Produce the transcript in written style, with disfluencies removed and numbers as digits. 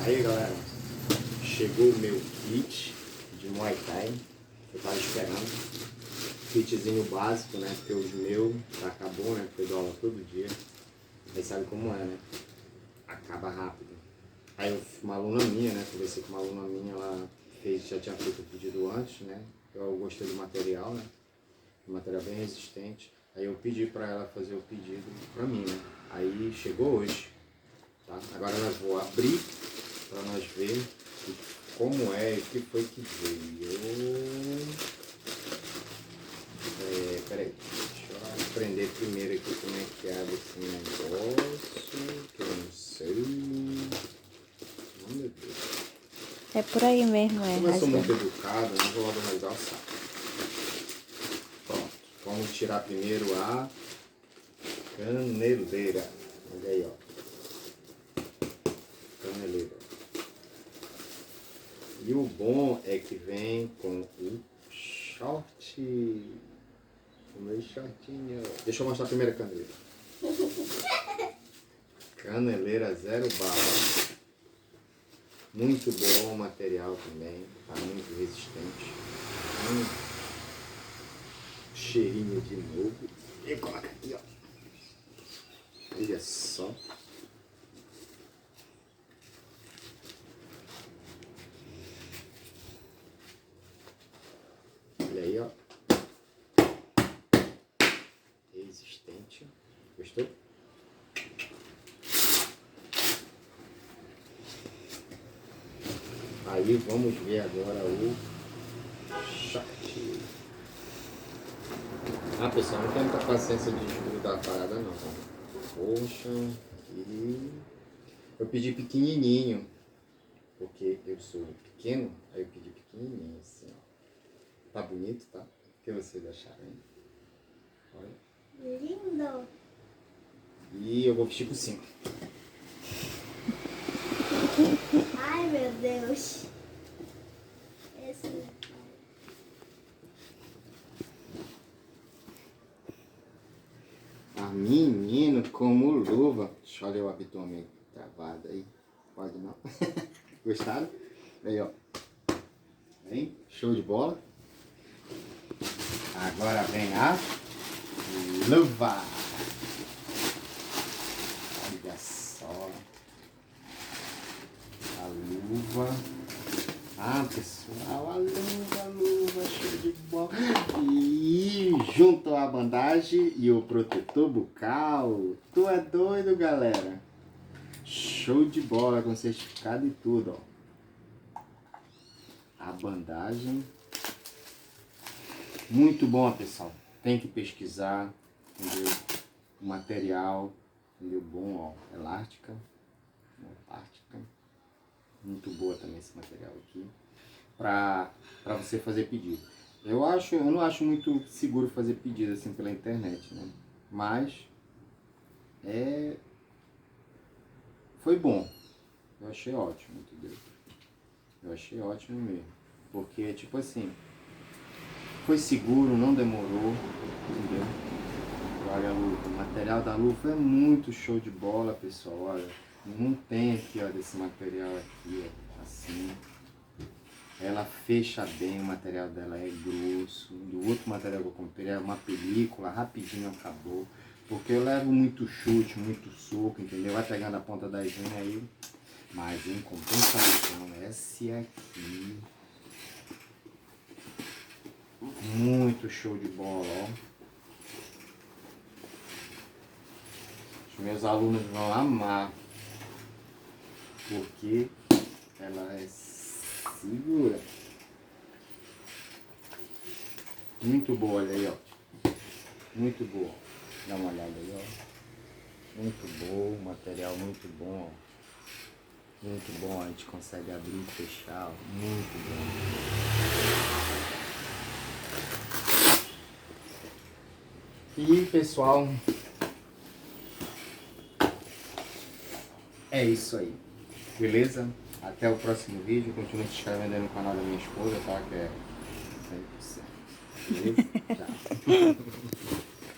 Aí galera, chegou o meu kit de Muay Thai. Eu tava esperando. Kitzinho básico, né? Porque os meus já acabou, né? Porque eu dou aula todo dia. Aí sabe como é, né? Acaba rápido. Aí uma aluna minha, né? Conversei com uma aluna minha, ela já tinha feito o pedido antes, né? Eu gostei do material, né? Um material bem resistente. Aí eu pedi pra ela fazer o pedido pra mim, né? Aí chegou hoje, tá? Agora nós vou abrir pra nós ver como é e o que foi que veio. Peraí, deixa eu aprender primeiro aqui como é que abre esse negócio, que eu não sei. Oh, meu Deus. É por aí mesmo, é. Como eu sou muito educado, eu não vou logo rasgar o saco. Pronto, vamos tirar primeiro a caneleira. Olha aí, ó. Caneleira. E o bom é que vem com o short. O meu shortinho. Deixa eu mostrar a primeira caneleira. Caneleira 0 bala. Muito bom o material também. Tá muito resistente. Cheirinho de novo. E coloca aqui, ó. Olha só. Olha aí, ó. Resistente. Gostou? Aí vamos ver agora o short. Ah, pessoal, não tem muita paciência de desgrudar a parada não. Poxa, e eu pedi pequenininho, porque eu sou pequeno, aí eu pedi pequenininho assim, ó. Tá bonito, tá? O que vocês acharam, hein? Olha. Lindo. E eu vou vestir por cima. Ai, meu Deus. Esse... A menino como luva. Deixa eu olhar o abdômen travado aí. Pode não. Gostaram? Aí, ó. Vem, show de bola. Agora vem a luva. Olha só. A luva. Ah, pessoal, a luva, show de bola. E junto à bandagem e o protetor bucal. Tu é doido, galera. Show de bola, com certificado e tudo, ó. A bandagem. Muito bom, pessoal. Tem que pesquisar, entendeu? O material, entendeu? Bom, ó. Elástica. Muito boa também esse material aqui. Pra você fazer pedido. Eu não acho muito seguro fazer pedido assim pela internet, né? Mas foi bom. Eu achei ótimo, entendeu? Eu achei ótimo mesmo. Porque, tipo assim, foi seguro, não demorou, entendeu? Olha, o material da luva é muito show de bola, pessoal. Olha, não tem aqui, ó, desse material aqui, ó, assim. Ela fecha bem, o material dela é grosso. Do outro material que eu comprei é uma película, rapidinho acabou. Porque eu levo muito chute, muito soco, entendeu? Vai pegando a ponta da higiene aí. Mas em compensação, esse aqui, muito show de bola, ó. Os meus alunos vão amar. Porque ela é segura. Muito boa, olha aí, ó. Muito boa. Dá uma olhada aí, ó. Muito bom, material muito bom, ó. Muito bom, a gente consegue abrir e fechar, ó. Muito bom. E pessoal, é isso aí. Beleza? Até o próximo vídeo. Continue se inscrevendo aí no canal da minha esposa, tá? Que é 100%. Beleza? Tchau.